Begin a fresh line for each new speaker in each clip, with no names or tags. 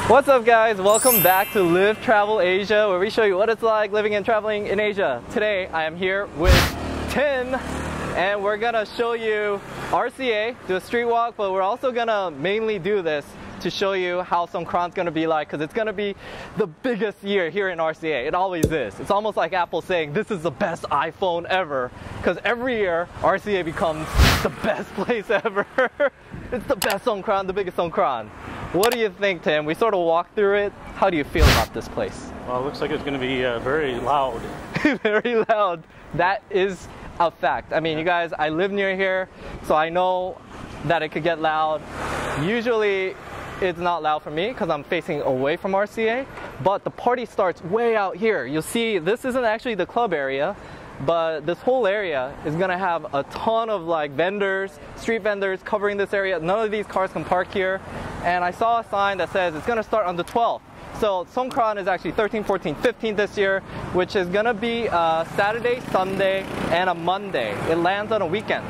What's up guys, welcome back to Live Travel Asia, where we show you what it's like living and traveling in Asia. Today I am here with Tim and we're gonna show you RCA, do a street walk, but we're also gonna mainly do this to show you how Songkran's gonna be like, because it's gonna be the biggest year here in RCA. It always is. It's almost like Apple saying this is the best iPhone ever, because every year RCA becomes the best place ever. It's the best Songkran, the biggest Songkran. What do you think, Tim? We sort of walked through it. How do you feel about this place?
Well, it looks like it's going to be very loud.
Very loud. That is a fact. I mean, you guys, I live near here, so I know that it could get loud. Usually, it's not loud for me because I'm facing away from RCA, but the party starts way out here. You'll see this isn't actually the club area, but this whole area is gonna have a ton of like vendors, street vendors covering this area. None of these cars can park here. And I saw a sign that says it's gonna start on the 12th. So Songkran is actually 13, 14, 15 this year, which is gonna be a Saturday, Sunday, and a Monday. It lands on a weekend.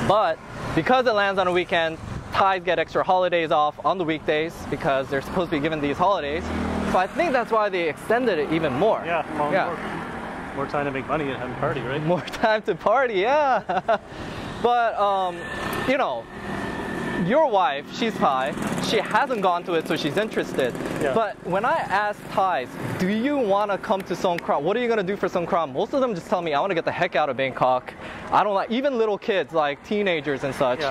But because it lands on a weekend, Thais get extra holidays off on the weekdays because they're supposed to be given these holidays. So I think that's why they extended it even more.
Yeah, well, more time to make money and have a party, right?
More time to party, yeah. But, you know, your wife, she's Thai. She hasn't gone to it, so she's interested.
Yeah.
But when I ask Thais, do you want to come to Songkran? What are you going to do for Songkran? Most of them just tell me, I want to get the heck out of Bangkok. I don't like, even little kids, like teenagers and such,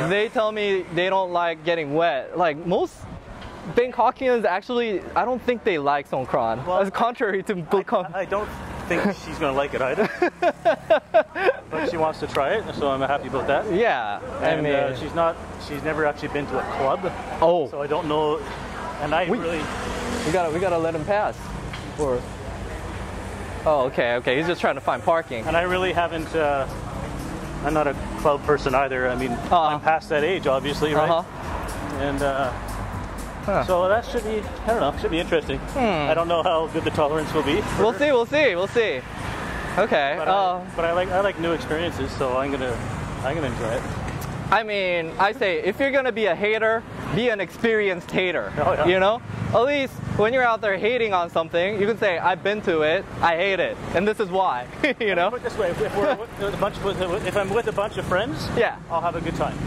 they tell me they don't like getting wet. Like most Bangkokians actually, I don't think they like Songkran. Well, as contrary to Bangkok.
I don't think she's going to like it either. But she wants to try it, so I'm happy about that.
Yeah.
And I mean, she's never actually been to a club.
Oh.
So I don't know, and I really...
We gotta let him pass. Or... Oh, okay, he's just trying to find parking.
And I really haven't, I'm not a club person either. I mean, I'm past that age, obviously, right? And, so that should be, I don't know, should be interesting. I don't know how good the tolerance will be.
We'll see. Okay.
But I like new experiences, so I'm gonna enjoy it.
I mean, I say if you're gonna be a hater, be an experienced hater.
Oh, yeah.
You know, at least when you're out there hating on something, you can say, "I've been to it, I hate it, and this is why." You know.
Put it this way: if I'm with a bunch of friends,
yeah,
I'll have a good time.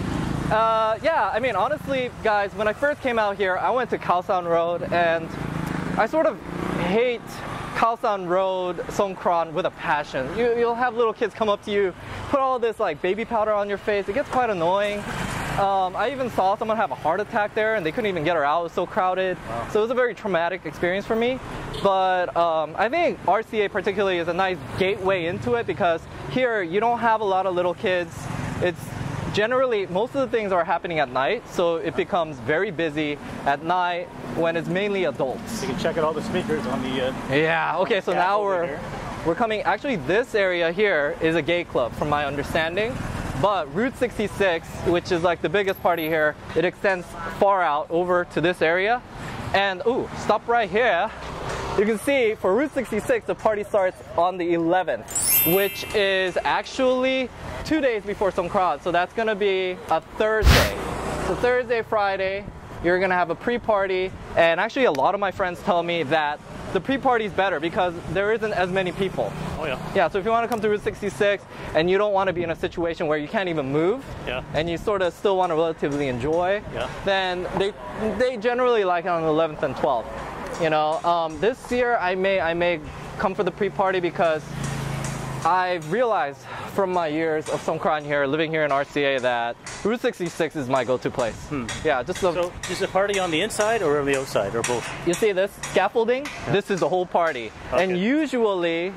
Yeah, I mean, honestly, guys, when I first came out here, I went to Khao San Road, and I sort of hate Khao San Road Songkran with a passion. You'll have little kids come up to you, put all this like baby powder on your face. It gets quite annoying. I even saw someone have a heart attack there, and they couldn't even get her out. It was so crowded. Wow. So it was a very traumatic experience for me. But I think RCA particularly is a nice gateway into it, because here you don't have a lot of little kids. It's generally, most of the things are happening at night, so it becomes very busy at night when it's mainly adults.
You can check out all the speakers on the...
yeah, okay, so now we're coming... Actually, this area here is a gay club, from my understanding. But Route 66, which is like the biggest party here, it extends far out over to this area. And, ooh, stop right here. You can see, for Route 66, the party starts on the 11th, which is actually 2 days before Songkran, so that's gonna be a Thursday. So Thursday, Friday, you're gonna have a pre-party, and actually a lot of my friends tell me that the pre-party is better because there isn't as many people.
Oh yeah.
Yeah, so if you wanna come to Route 66 and you don't wanna be in a situation where you can't even move, and you sort of still wanna relatively enjoy, then they generally like it on the 11th and 12th. You know, this year I may come for the pre-party because I've realized from my years of Songkran here, living here in RCA, that Route 66 is my go-to place. Yeah, so
is the party on the inside or on the outside, or both?
You see this scaffolding? Yeah. This is the whole party. Okay. And usually,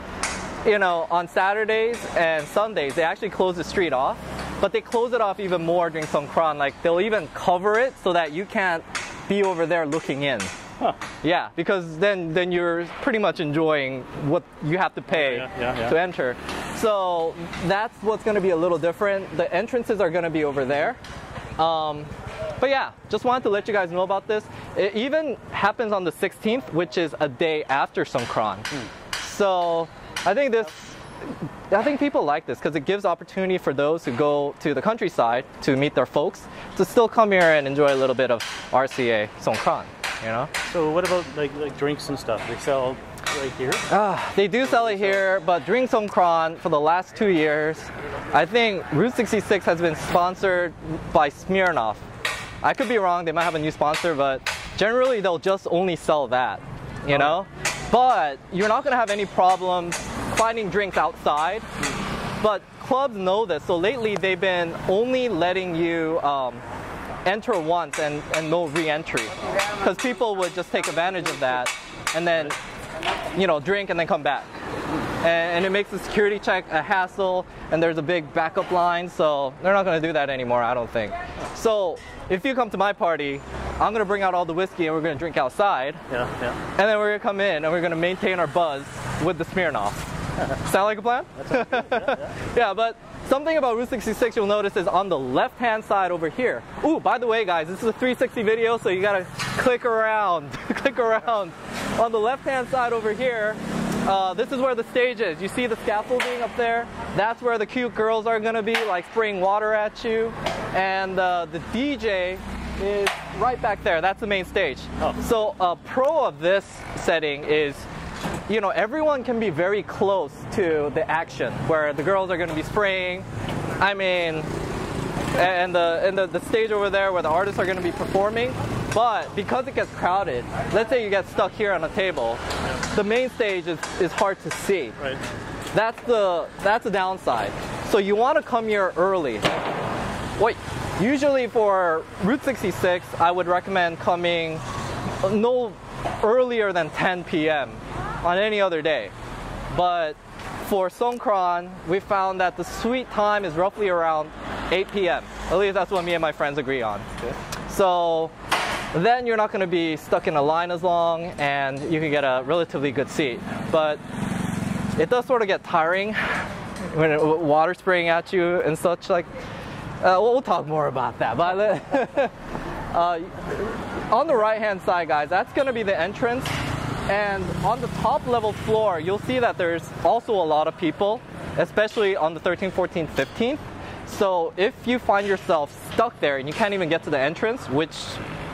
you know, on Saturdays and Sundays, they actually close the street off, but they close it off even more during Songkran. Like, they'll even cover it so that you can't be over there looking in. Huh. Yeah, because then you're pretty much enjoying what you have to pay to enter. So that's what's going to be a little different. The entrances are going to be over there. But yeah, just wanted to let you guys know about this. It even happens on the 16th, which is a day after Songkran. So I think people like this because it gives opportunity for those who go to the countryside to meet their folks to still come here and enjoy a little bit of RCA Songkran. you know?
So what about like drinks and stuff? They sell right here?
They do sell it here, but during Songkran for the last 2 years, I think Route 66 has been sponsored by Smirnoff. I could be wrong, they might have a new sponsor, but generally they'll just only sell that, you know? But you're not gonna have any problems finding drinks outside. But clubs know this, so lately they've been only letting you enter once and no re-entry. Because people would just take advantage of that and then, you know, drink and then come back. And it makes the security check a hassle, and there's a big backup line, so they're not gonna do that anymore, I don't think. So if you come to my party, I'm gonna bring out all the whiskey and we're gonna drink outside.
Yeah.
And then we're gonna come in and we're gonna maintain our buzz with the Smirnoff. Sound like a plan? Yeah, but something about Route 66 you'll notice is on the left-hand side over here. Ooh, by the way, guys, this is a 360 video, so you gotta click around, click around. On the left-hand side over here, this is where the stage is. You see the scaffolding up there? That's where the cute girls are gonna be, like spraying water at you. And the DJ is right back there. That's the main stage. So a pro of this setting is, you know, everyone can be very close to the action, where the girls are going to be spraying. I mean, and the stage over there where the artists are going to be performing. But because it gets crowded, let's say you get stuck here on a table, the main stage is hard to see.
Right.
That's the downside. So you want to come here early. Usually for Route 66, I would recommend coming no earlier than 10 p.m. on any other day. But for Songkran, we found that the sweet time is roughly around 8 p.m. At least that's what me and my friends agree on.
Okay.
So then you're not going to be stuck in a line as long, and you can get a relatively good seat. But it does sort of get tiring when water spraying at you and such. Like, we'll talk more about that. But on the right-hand side, guys, that's going to be the entrance. And on the top level floor, you'll see that there's also a lot of people, especially on the 13th, 14th, 15th. So if you find yourself stuck there and you can't even get to the entrance, which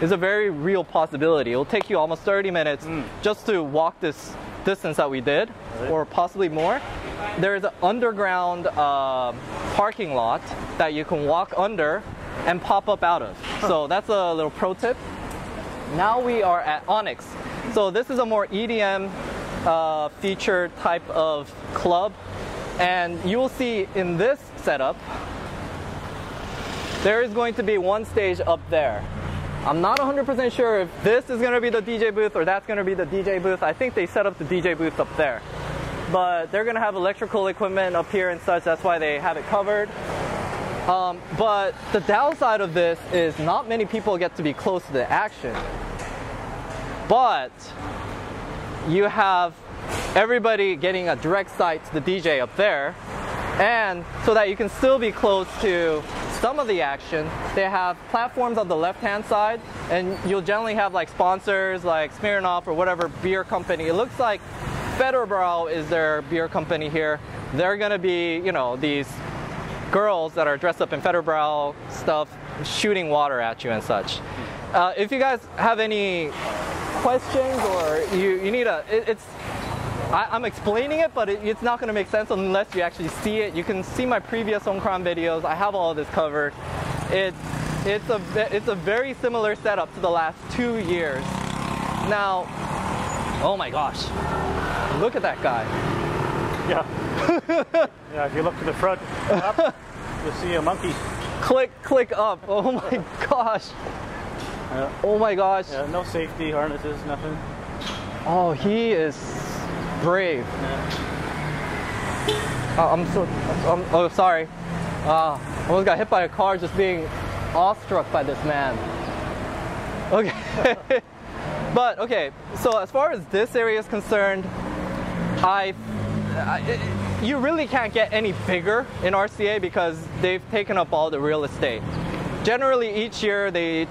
is a very real possibility, it'll take you almost 30 minutes just to walk this distance that we did, or possibly more. There's an underground parking lot that you can walk under and pop up out of. So that's a little pro tip. Now we are at Onyx. So this is a more EDM feature type of club. And you will see in this setup, there is going to be one stage up there. I'm not 100% sure if this is going to be the DJ booth or that's going to be the DJ booth. I think they set up the DJ booth up there. But they're going to have electrical equipment up here and such. That's why they have it covered. But the downside of this is not many people get to be close to the action. But you have everybody getting a direct sight to the DJ up there. And so that you can still be close to some of the action, they have platforms on the left-hand side, and you'll generally have like sponsors like Smirnoff or whatever beer company. It looks like Federbrau is their beer company here. They're gonna be, you know, these girls that are dressed up in Federbrau stuff shooting water at you and such. If you guys have any questions or you need I'm explaining it, but it's not going to make sense unless you actually see it. You can see my previous Songkran videos. I have all of this covered. It's a very similar setup to the last 2 years. Now, oh my gosh, look at that guy.
Yeah. Yeah, if you look to the front, up, you'll see a monkey.
Click up. Oh my gosh. Oh my gosh.
Yeah, no safety harnesses, nothing.
Oh, he is brave. Yeah. Oh, sorry. I almost got hit by a car just being awestruck by this man. Okay. But, okay, so as far as this area is concerned, you really can't get any bigger in RCA because they've taken up all the real estate. Generally, each year they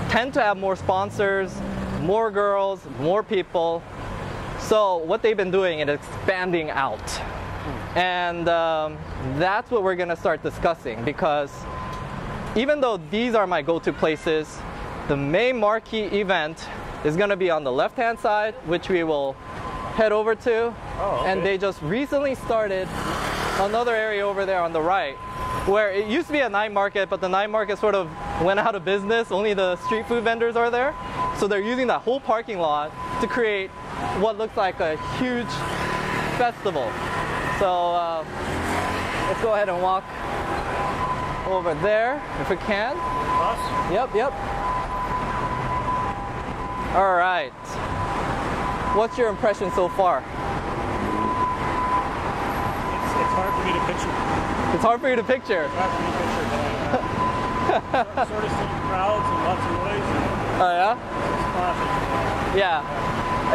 tend to have more sponsors, more girls, more people. So what they've been doing is expanding out. And that's what we're going to start discussing, because even though these are my go-to places, the main marquee event is going to be on the left-hand side, which we will head over to.
Oh, okay.
And they just recently started another area over there on the right, where it used to be a night market, but the night market sort of went out of business. Only the street food vendors are there. So they're using that whole parking lot to create what looks like a huge festival. So let's go ahead and walk over there if we can.
Us?
Yep, yep. All right. What's your impression so far?
It's hard for me to picture.
It's hard for you to picture.
It's hard for me to picture, but sort of seeing crowds and lots of noise.
Oh yeah?
It's classic.
Yeah.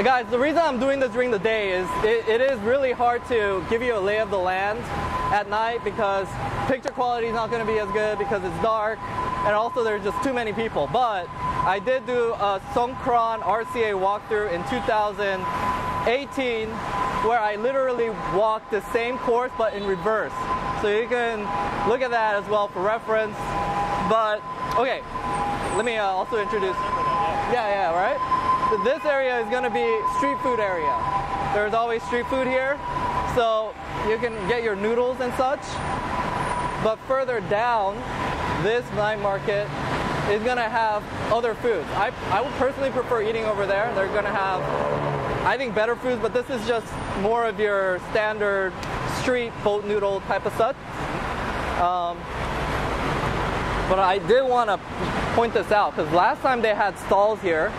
Guys, the reason I'm doing this during the day is it is really hard to give you a lay of the land at night because picture quality is not going to be as good because it's dark, and also there's just too many people. But I did do a Songkran RCA walkthrough in 2018 where I literally walked the same course but in reverse. So you can look at that as well for reference. But okay, let me also introduce. Yeah, right? So this area is going to be street food area. There's always street food here, so you can get your noodles and such. But further down, this night market is going to have other foods. I would personally prefer eating over there. They're going to have, I think, better foods, but this is just more of your standard street boat noodle type of stuff. But I did want to point this out because last time they had stalls here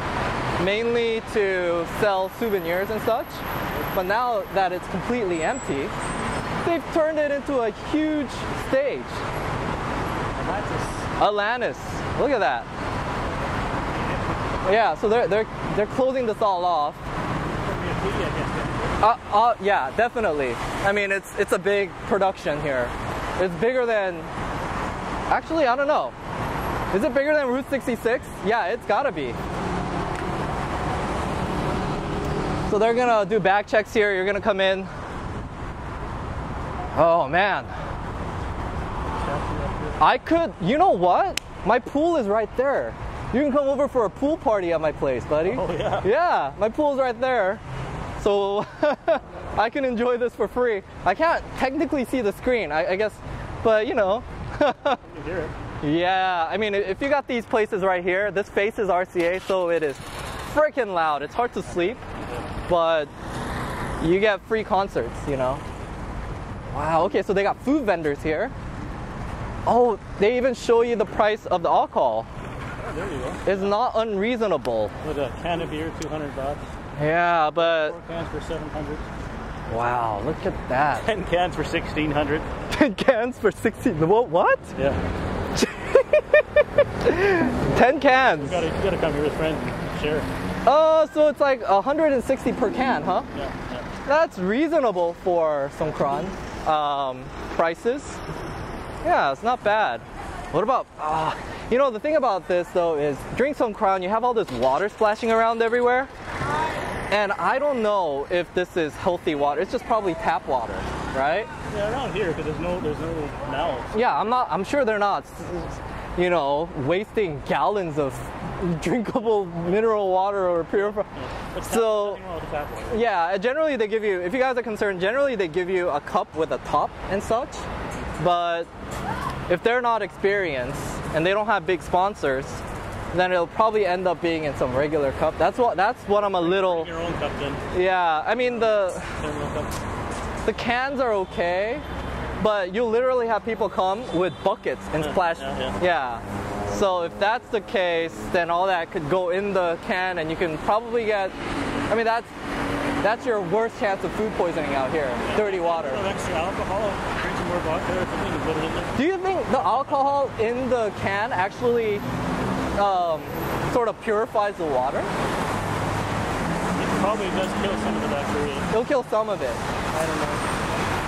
mainly to sell souvenirs and such, but now that it's completely empty, they've turned it into a huge stage. Atlantis. Look at that. Yeah, so they're closing this all off. Yeah, definitely. I mean, it's a big production here. It's bigger than, actually, I don't know. Is it bigger than Route 66? Yeah, it's gotta be. So they're gonna do bag checks here. You're gonna come in. Oh man. I could, you know what? My pool is right there. You can come over for a pool party at my place, buddy.
Oh yeah.
Yeah, my pool's right there. So I can enjoy this for free. I can't technically see the screen, I guess, but you know.
You hear it.
Yeah, I mean, if you got these places right here, this faces RCA, so it is freaking loud. It's hard to sleep, but you get free concerts, you know. Wow, okay, so they got food vendors here. Oh, they even show you the price of the alcohol.
Oh, there you go.
It's not unreasonable.
With a can of beer, 200 baht.
Yeah, but
4 cans for 700.
wow, look at that.
10 cans for 1600.
10 cans for 16. What?
Yeah.
10 cans.
You gotta come here with friends and share.
Oh, so it's like 160 per can, huh?
Yeah.
That's reasonable for Songkran prices. Yeah, it's not bad. What about, you know, the thing about this though is during Songkran you have all this water splashing around everywhere. And I don't know if this is healthy water. It's just probably tap water, right?
Yeah, around here because there's no mouths.
Yeah, I'm sure they're not, you know, wasting gallons of drinkable mineral water or purified.
Yeah.
So,
Tap water.
yeah, generally they give you, if you guys are concerned, generally they give you a cup with a top and such. But if they're not experienced and they don't have big sponsors, then it'll probably end up being in some regular cup. That's what I'm a little.
Bring your own cup then.
Yeah, I mean the cans are okay, but you literally have people come with buckets and splash. Yeah. So if that's the case, then all that could go in the can, and you can probably get. I mean that's your worst chance of food poisoning out here. Dirty water.
Extra alcohol. Drink some more vodka or something and put it in there.
Do you think the alcohol in the can actually sort of purifies the water?
It probably does kill some of the bacteria.
It'll kill some of it.
I don't know.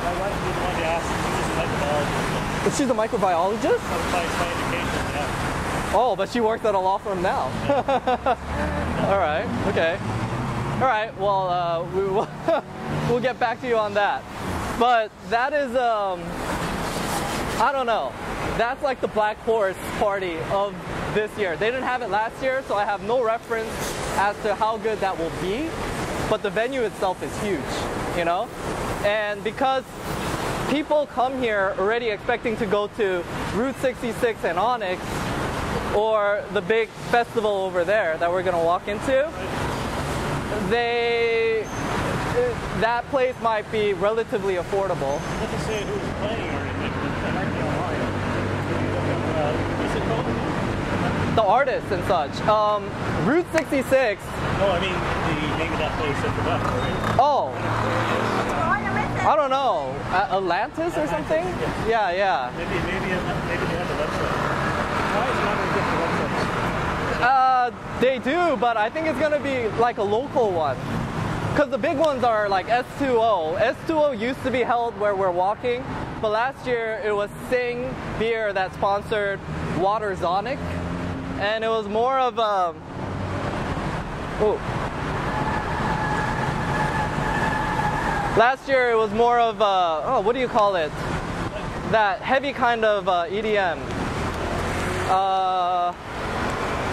My wife was the one to ask. She was a microbiologist.
Is she the microbiologist?
By indication, yeah.
Oh, but she works at a law firm now.
Yeah.
All right. Okay. All right. Well, we'll get back to you on that. But that is I don't know. That's like the Black Horse party of this year. They didn't have it last year, so I have no reference as to how good that will be, but the venue itself is huge, you know? And because people come here already expecting to go to Route 66 and Onyx, or the big festival over there that we're gonna walk into, that place might be relatively affordable.
Not to say who's playing or anything, but might be online. What's it called?
The artists and such. Route 66.
No, I mean the name of that place. I forgot already.
Oh. I don't know. Atlantis or something? Yeah, yeah.
Maybe they have a website. Why is not get the websites?
They do, but I think it's gonna be like a local one. Because the big ones are like S2O. S2O used to be held where we're walking, but last year it was Sing Beer that sponsored Waterzonic, and it was more of a. Last year it was more of a, what do you call it? That heavy kind of EDM.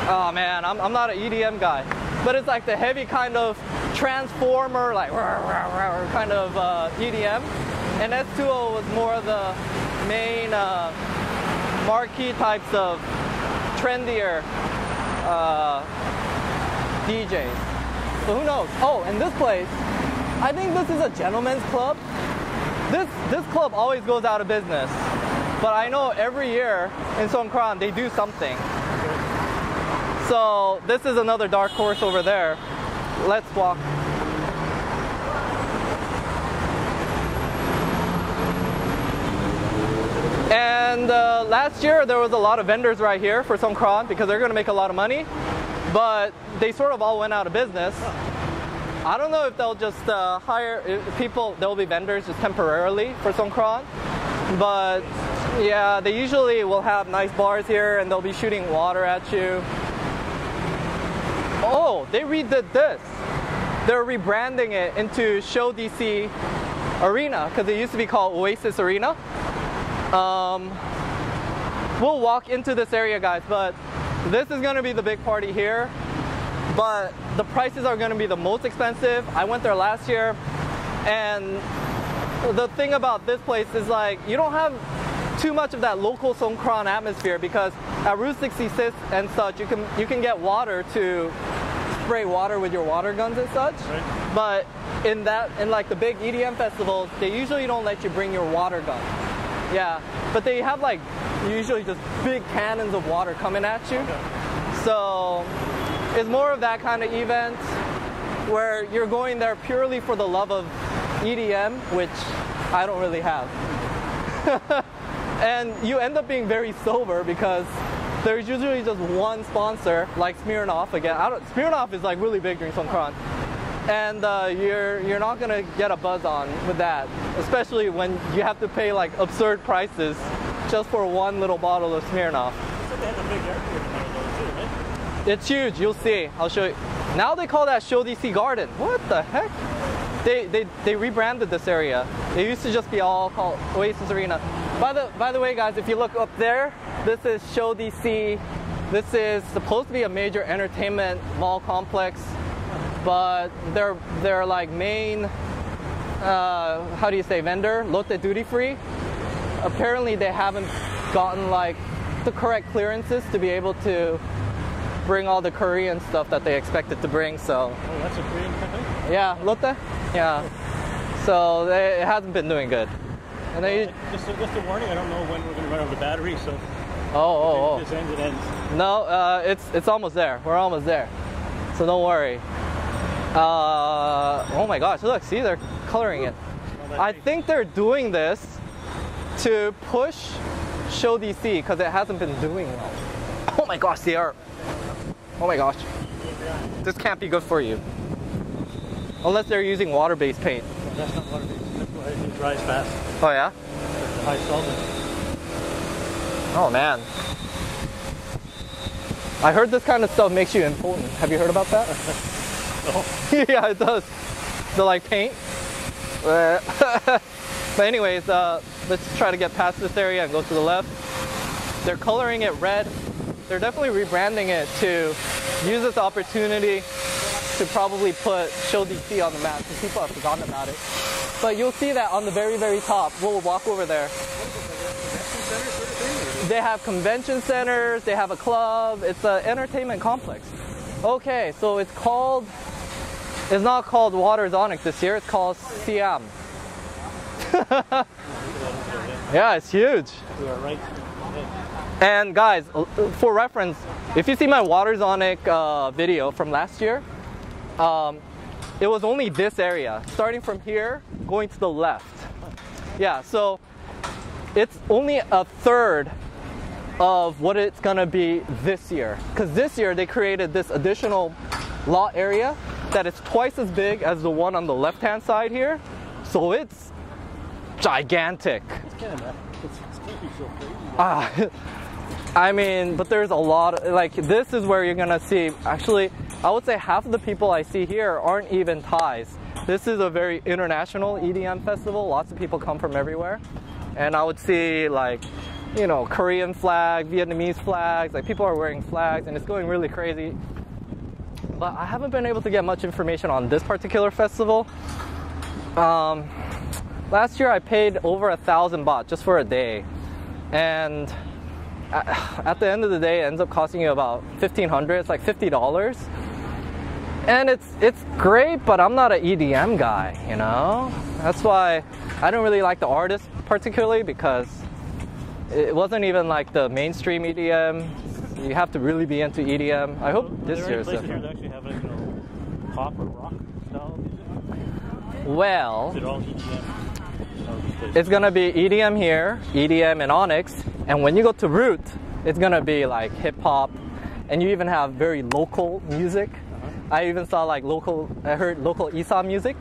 Oh man, I'm not an EDM guy, but it's like the heavy kind of transformer, like kind of EDM. And S2O was more of the main marquee types of trendier DJs. So who knows? Oh, and this place, I think this is a gentleman's club. This club always goes out of business, but I know every year in Songkran they do something. So this is another dark horse over there. Let's walk. And last year there was a lot of vendors right here for Songkran because they're going to make a lot of money, but they sort of all went out of business. I don't know if they'll just hire people, there'll be vendors just temporarily for Songkran, but yeah, they usually will have nice bars here and they'll be shooting water at you. Oh, they redid this. They're rebranding it into Show DC Arena because it used to be called Oasis Arena. We'll walk into this area, guys, but this is going to be the big party here. But the prices are going to be the most expensive. I went there last year, and the thing about this place is like you don't have too much of that local Songkran atmosphere because at Route 66 and such, you can get water to spray water with your water guns and such. Right. But in like the big EDM festivals, they usually don't let you bring your water gun. Yeah, but they have like usually just big cannons of water coming at you. Okay. So it's more of that kind of event where you're going there purely for the love of EDM, which I don't really have. And you end up being very sober because there's usually just one sponsor, like Smirnoff again. Smirnoff is like really big during Songkran. And you're not gonna get a buzz on with that, especially when you have to pay like absurd prices just for one little bottle of Smirnoff.
So they have a big airport there too, right?
It's huge, you'll see. I'll show you. Now they call that Show DC Garden. What the heck? They rebranded this area. It used to just be all called Oasis Arena. By the way, guys, if you look up there, this is Show DC. This is supposed to be a major entertainment mall complex, but their like main how do you say vendor, Lotte Duty Free. Apparently they haven't gotten like the correct clearances to be able to bring all the Korean stuff that they expected to bring. So.
Oh, that's a Korean company?
Yeah, Lotte. Yeah. So it hasn't been doing good. And they
just a warning. I don't know when we're going to run out of the battery. So.
Oh.
This ends, it ends.
No, it's almost there. We're almost there. So don't worry. Oh my gosh! Look, see, they're coloring it. I think they're doing this to push Show DC because it hasn't been doing well. Oh my gosh, they are. Oh my gosh. This can't be good for you. Unless they're using water-based paint.
No, that's not water-based. That's why it dries fast.
Oh yeah?
It's high solvent.
Oh man. I heard this kind of stuff makes you impotent. Have you heard about that?
No.
Yeah, it does. The like paint. But anyways, let's try to get past this area and go to the left. They're coloring it red. They're definitely rebranding it to use this opportunity to probably put Show DC on the map because people have forgotten about it. But you'll see that on the very, very top. We'll walk over there. They have convention centers, they have a club, it's an entertainment complex. Okay, so it's not called Waterzonic this year, it's called Siam. Yeah, it's huge.
We are right.
And guys, for reference, if you see my Waterzonic video from last year, it was only this area, starting from here, going to the left. Yeah, so it's only a third of what it's gonna be this year. Because this year they created this additional lot area that is twice as big as the one on the left-hand side here. So it's gigantic.
It's Canada. It's gonna be so crazy.
I mean, but there's a lot of, like, this is where you're gonna see, actually, I would say half of the people I see here aren't even Thais. This is a very international EDM festival. Lots of people come from everywhere. And I would see, like, you know, Korean flag, Vietnamese flags, like people are wearing flags and it's going really crazy. But I haven't been able to get much information on this particular festival. Last year I paid over 1,000 baht just for a day. And at the end of the day, it ends up costing you about 1,500, it's like $50. And it's great, but I'm not an EDM guy, you know? That's why I don't really like the artist particularly, because it wasn't even like the mainstream EDM. You have to really be into EDM. I hope this year is
different. Are there any places here that actually have, like, you know, pop or rock style music?
Well,
is it all EDM?
It's gonna be EDM here, EDM in Onyx, and when you go to Root, it's gonna be like hip hop, and you even have very local music. I even saw like I heard local Isa music,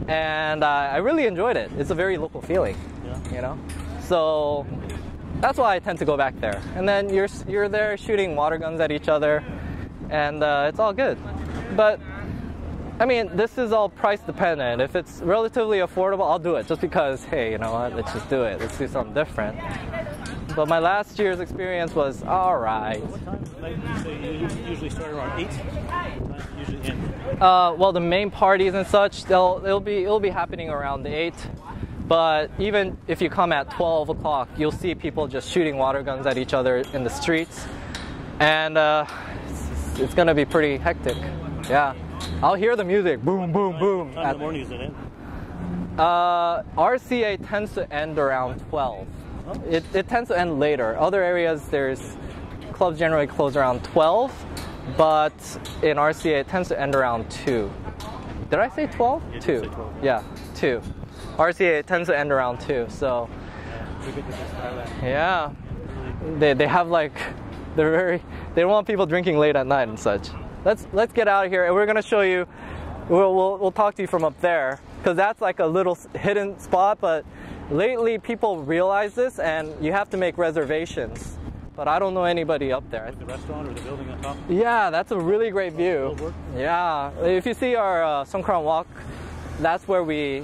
and I really enjoyed it. It's a very local feeling, you know? So that's why I tend to go back there. And then you're there shooting water guns at each other, and it's all good. But I mean, this is all price dependent. If it's relatively affordable, I'll do it just because, hey, you know what, let's just do it. Let's do something different. But my last year's experience was all right.
What time of night do you say you usually start around 8? What time usually end?
Well, the main parties and such, it'll be happening around 8. But even if you come at 12 o'clock, you'll see people just shooting water guns at each other in the streets. And it's gonna be pretty hectic. Yeah. I'll hear the music, boom, boom, boom.
What time in the morning is it in?
RCA tends to end around 12. Oh. It tends to end later. Other areas, clubs generally close around 12, but in RCA it tends to end around 2. Did I say 12?
You
2.
Say 12.
Yeah, 2. RCA tends to end around 2, so. Yeah. They have like, they don't want people drinking late at night and such. Let's get out of here, and we're gonna show you. We'll talk to you from up there, because that's like a little hidden spot. But lately, people realize this, and you have to make reservations. But I don't know anybody up there.
Like the restaurant or the building on top?
Yeah, that's a really great view. Yeah, if you see our Songkran Walk, that's where we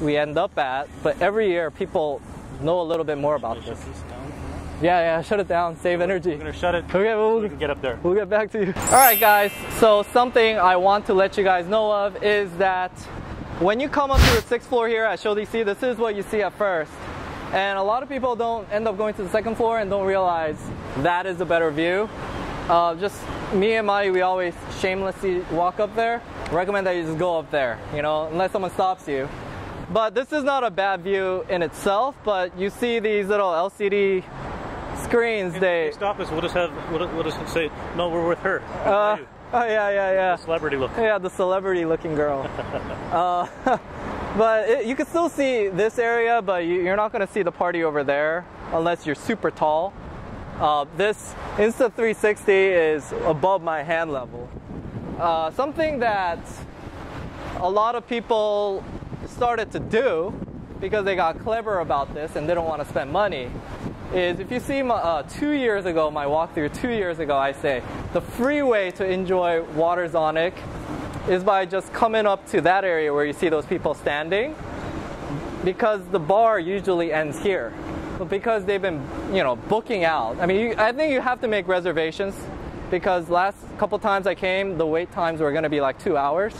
end up at. But every year, people know a little bit more about this. Yeah, shut it down, save energy.
We're gonna shut it.
Okay, well,
we can get up there.
We'll get back to you. All right, guys, so something I want to let you guys know of is that when you come up to the 6th floor here at Show DC, this is what you see at first. And a lot of people don't end up going to the 2nd floor and don't realize that is a better view. Just me and Mai, we always shamelessly walk up there. Recommend that you just go up there, you know, unless someone stops you. But this is not a bad view in itself, but you see these little LCD screens. They
stop us. We'll just say, no, we're with her.
Oh yeah.
The celebrity look.
Yeah, the celebrity looking girl. But you can still see this area, but you're not going to see the party over there unless you're super tall. This Insta360 is above my hand level. Something that a lot of people started to do because they got clever about this and didn't want to spend money is, if you see my 2 years ago, my walkthrough 2 years ago, I say the free way to enjoy Waterzonic is by just coming up to that area where you see those people standing, because the bar usually ends here. But because they've been, booking out, I mean, I think you have to make reservations because last couple times I came, the wait times were going to be like 2 hours.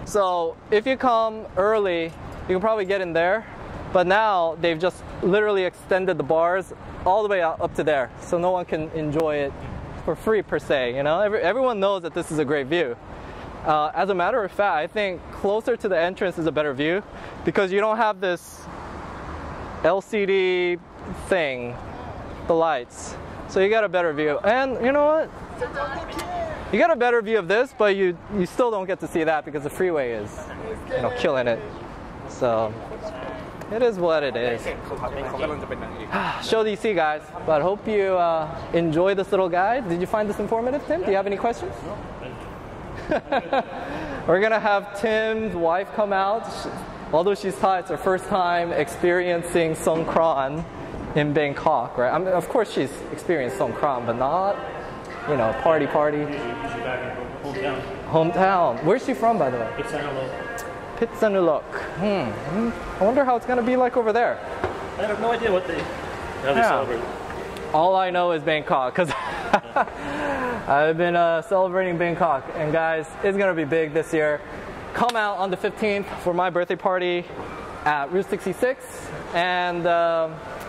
So if you come early, you can probably get in there. But now they've just literally extended the bars all the way up to there, so no one can enjoy it for free per se. You know, everyone knows that this is a great view. As a matter of fact, I think closer to the entrance is a better view because you don't have this LCD thing, the lights. So you got a better view. And you know what? You got a better view of this, but you still don't get to see that because the freeway is, you know, killing it. So it is what it is. Show DC, guys. But hope you enjoy this little guide. Did you find this informative, Tim? Do you have any questions? We're gonna have Tim's wife come out. Although she's Thai, it's her first time experiencing Songkran in Bangkok, right? I mean, of course she's experienced Songkran, but not, you know, party. Hometown. Where's she from, by the way? Pitsanulok. I wonder how it's gonna be like over there.
I have no idea what they celebrate.
All I know is Bangkok, because I've been celebrating Bangkok, and guys, it's gonna be big this year. Come out on the 15th for my birthday party at Route 66, and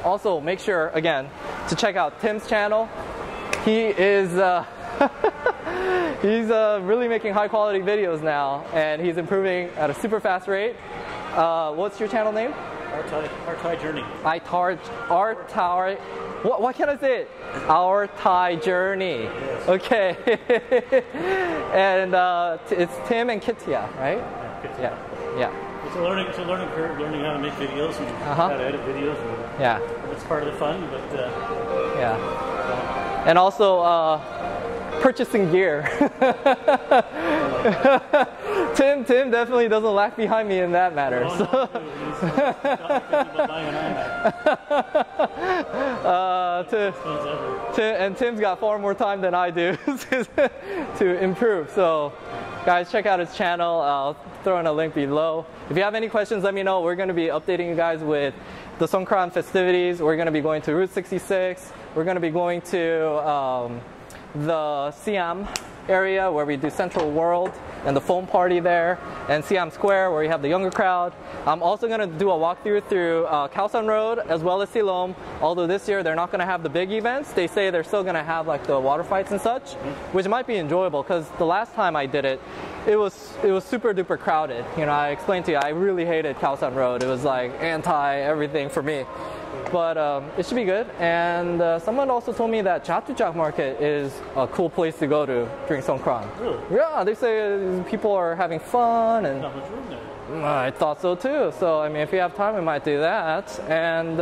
also make sure again to check out Tim's channel. He is he's really making high quality videos now, and he's improving at a super fast rate. What's your channel name?
Our Thai Journey.
Our Thai. What can I say it? Our Thai Journey. Yes. Okay. And it's Tim and Kittia, right?
Yeah. It's a learning curve, learning how to make videos and how to edit videos. And it's part of the fun, but
and also purchasing gear. Tim definitely doesn't lag behind me in that matter. And Tim's got far more time than I do to improve. So guys, check out his channel. I'll throw in a link below. If you have any questions, let me know. We're going to be updating you guys with the Songkran festivities. We're going to be going to Route 66. We're going to be going to the Siam area where we do Central World and the foam party there, and Siam Square where we have the younger crowd. I'm also going to do a walkthrough through Khao San Road as well as Siloam, although this year they're not going to have the big events. They say they're still going to have like the water fights and such, which might be enjoyable because the last time I did it, it was super duper crowded. You know, I explained to you, I really hated Khao San Road. It was like anti everything for me. But it should be good. And someone also told me that Chatuchak Market is a cool place to go to during Songkran. Really? Yeah, they say people are having fun. And
not much room there.
I thought so too. So, I mean, if you have time, we might do that. And,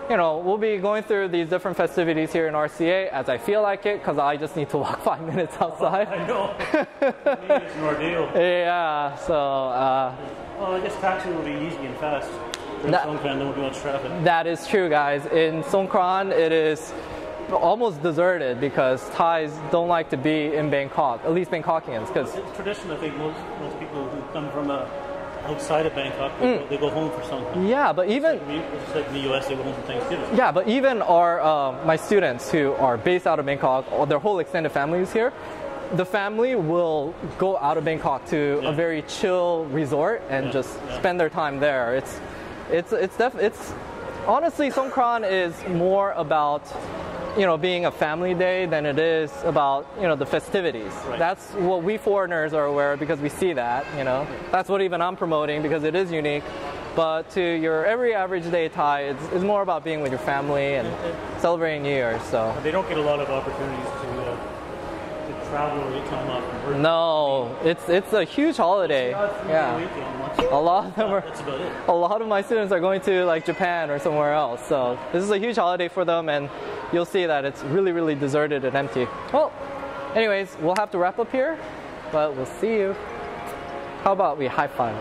you know, we'll be going through these different festivities here in RCA as I feel like it, because I just need to walk 5 minutes outside.
I know. It's an ordeal.
Yeah, so...
well, I guess taxi will be easy and fast. Songkran, there won't be much traffic.
That is true, guys. In Songkran, it is almost deserted because Thais don't like to be in Bangkok, at least Bangkokians. Because
it's tradition. I think most people who come from outside of Bangkok, they go home for Songkran.
Yeah, but even
it's like in the U.S., they go home for Thanksgiving.
Yeah, but even our my students who are based out of Bangkok, or their whole extended family is here. The family will go out of Bangkok to a very chill resort and just spend their time there. It's honestly, Songkran is more about, you know, being a family day than it is about, you know, the festivities. Right. That's what we foreigners are aware of because we see that, you know. That's what even I'm promoting because it is unique. But to your every average day Thai, it's more about being with your family and celebrating New Year's. So
they don't get a lot of opportunities to travel or get time off from work.
No, it's a huge holiday. A lot of them are.
That's about it.
A lot of my students are going to like Japan or somewhere else. So this is a huge holiday for them, and you'll see that it's really, really deserted and empty. Well, anyways, we'll have to wrap up here, but we'll see you. How about we high five?